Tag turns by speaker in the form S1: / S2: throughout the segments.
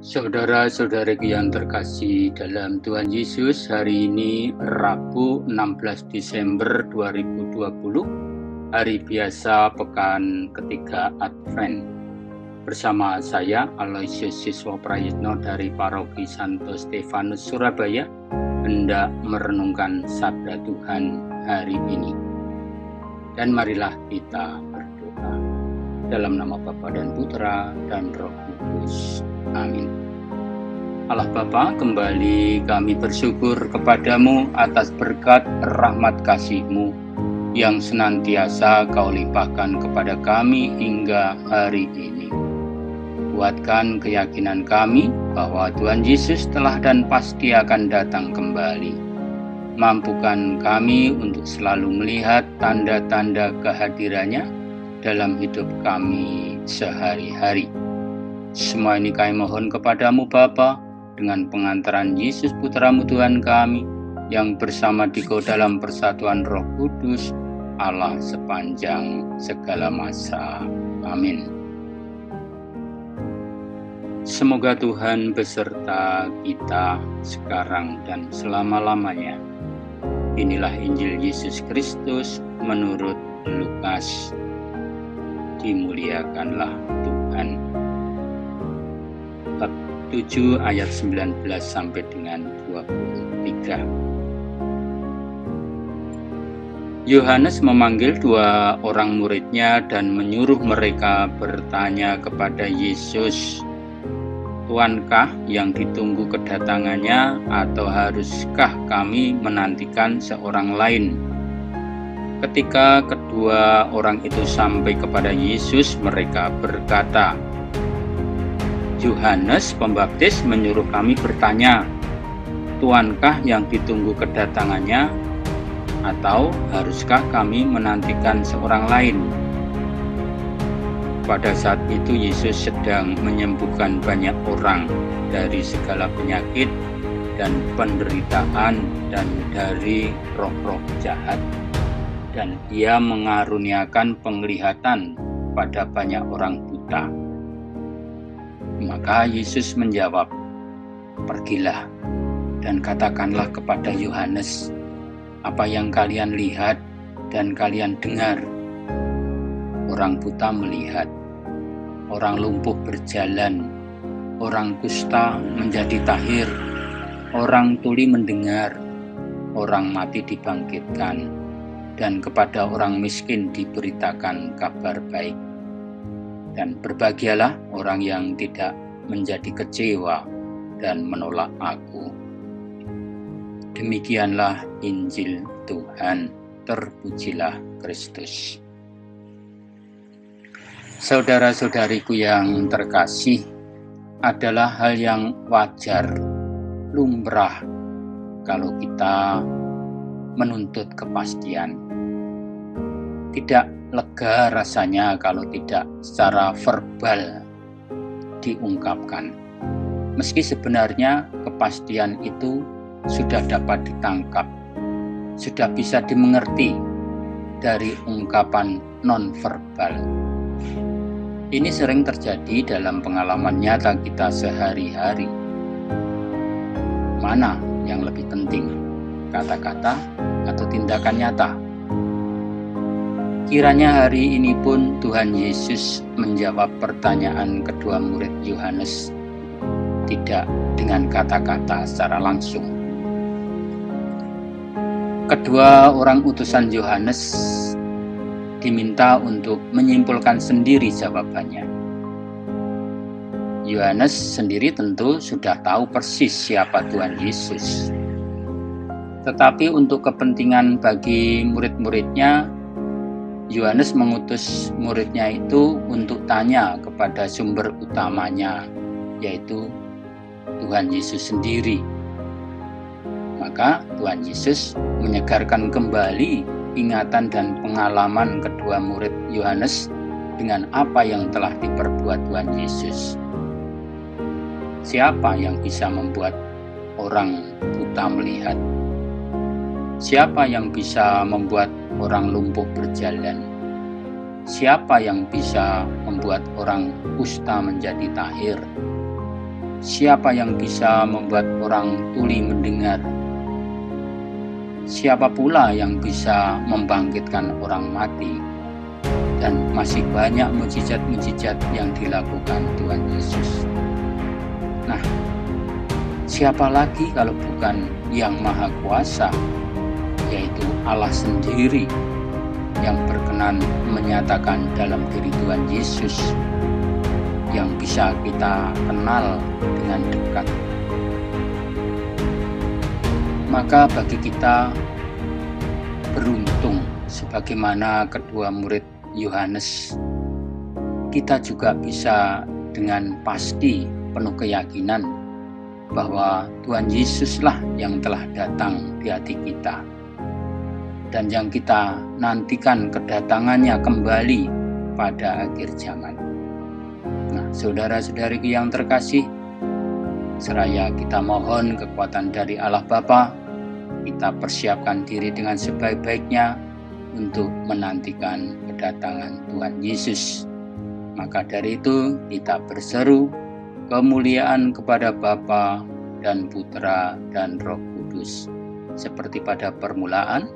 S1: Saudara-saudariku yang terkasih dalam Tuhan Yesus, hari ini Rabu 16 Desember 2020, hari biasa pekan ketiga Advent. Bersama saya Aloysius Siswa Prayitno dari Paroki Santo Stefanus Surabaya hendak merenungkan sabda Tuhan hari ini. Dan marilah kita berdoa. Dalam nama Bapa dan Putra dan Roh Kudus. Amin. Allah Bapa, kembali kami bersyukur kepadamu atas berkat rahmat kasih-Mu yang senantiasa Kau limpahkan kepada kami hingga hari ini. Kuatkan keyakinan kami bahwa Tuhan Yesus telah dan pasti akan datang kembali. Mampukan kami untuk selalu melihat tanda-tanda kehadirannya dalam hidup kami sehari-hari. Semua ini kami mohon kepadamu Bapa, dengan pengantaran Yesus Putra-Mu Tuhan kami, yang bersama Dikau dalam persatuan Roh Kudus, Allah sepanjang segala masa. Amin. Semoga Tuhan beserta kita sekarang dan selama-lamanya. Inilah Injil Yesus Kristus menurut Lukas. Dimuliakanlah Tuhan. Bab 7 ayat 19 sampai dengan 23. Yohanes memanggil dua orang muridnya dan menyuruh mereka bertanya kepada Yesus, "Tuankah yang ditunggu kedatangannya, atau haruskah kami menantikan seorang lain?" Ketika kedua orang itu sampai kepada Yesus, mereka berkata, "Yohanes Pembaptis menyuruh kami bertanya, Tuankah yang ditunggu kedatangannya, atau haruskah kami menantikan seorang lain?" Pada saat itu Yesus sedang menyembuhkan banyak orang dari segala penyakit dan penderitaan dan dari roh-roh jahat, dan Ia mengaruniakan penglihatan pada banyak orang buta. Maka Yesus menjawab, "Pergilah dan katakanlah kepada Yohanes apa yang kalian lihat dan kalian dengar. Orang buta melihat, orang lumpuh berjalan, orang kusta menjadi tahir, orang tuli mendengar, orang mati dibangkitkan, dan kepada orang miskin diberitakan kabar baik. Dan berbahagialah orang yang tidak menjadi kecewa dan menolak Aku." Demikianlah Injil Tuhan. Terpujilah Kristus. Saudara-saudariku yang terkasih, adalah hal yang wajar, lumrah, kalau kita menuntut kepastian. Tidak lega rasanya kalau tidak secara verbal diungkapkan. Meski sebenarnya kepastian itu sudah dapat ditangkap, sudah bisa dimengerti dari ungkapan non-verbal. Ini sering terjadi dalam pengalaman nyata kita sehari-hari. Mana yang lebih penting, kata-kata atau tindakan nyata? Kiranya hari ini pun Tuhan Yesus menjawab pertanyaan kedua murid Yohanes, tidak dengan kata-kata secara langsung. Kedua orang utusan Yohanes diminta untuk menyimpulkan sendiri jawabannya. Yohanes sendiri tentu sudah tahu persis siapa Tuhan Yesus. Tetapi untuk kepentingan bagi murid-muridnya, Yohanes mengutus muridnya itu untuk tanya kepada sumber utamanya, yaitu Tuhan Yesus sendiri. Maka Tuhan Yesus menyegarkan kembali ingatan dan pengalaman kedua murid Yohanes dengan apa yang telah diperbuat Tuhan Yesus. Siapa yang bisa membuat orang buta melihat? Siapa yang bisa membuat orang lumpuh berjalan? Siapa yang bisa membuat orang kusta menjadi tahir? Siapa yang bisa membuat orang tuli mendengar? Siapa pula yang bisa membangkitkan orang mati? Dan masih banyak mujizat-mujizat yang dilakukan Tuhan Yesus. Nah, siapa lagi kalau bukan Yang Maha Kuasa, yaitu Allah sendiri yang berkenan menyatakan dalam diri Tuhan Yesus yang bisa kita kenal dengan dekat. Maka bagi kita beruntung sebagaimana kedua murid Yohanes, kita juga bisa dengan pasti penuh keyakinan bahwa Tuhan Yesuslah yang telah datang di hati kita dan yang kita nantikan kedatangannya kembali pada akhir zaman. Nah, saudara-saudariku yang terkasih, seraya kita mohon kekuatan dari Allah Bapa, kita persiapkan diri dengan sebaik-baiknya untuk menantikan kedatangan Tuhan Yesus. Maka dari itu kita berseru kemuliaan kepada Bapa dan Putra dan Roh Kudus, seperti pada permulaan,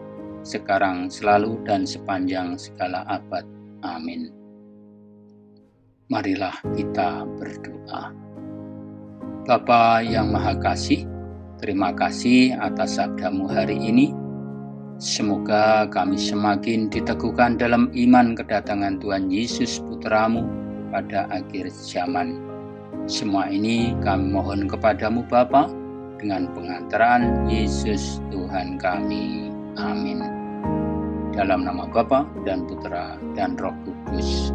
S1: sekarang, selalu, dan sepanjang segala abad. Amin. Marilah kita berdoa. Bapa yang Maha Kasih, terima kasih atas sabda-Mu hari ini. Semoga kami semakin diteguhkan dalam iman kedatangan Tuhan Yesus Putra-Mu pada akhir zaman. Semua ini kami mohon kepadamu Bapa, dengan pengantaran Yesus Tuhan kami. Amin. Dalam nama Bapa dan Putra dan Roh Kudus.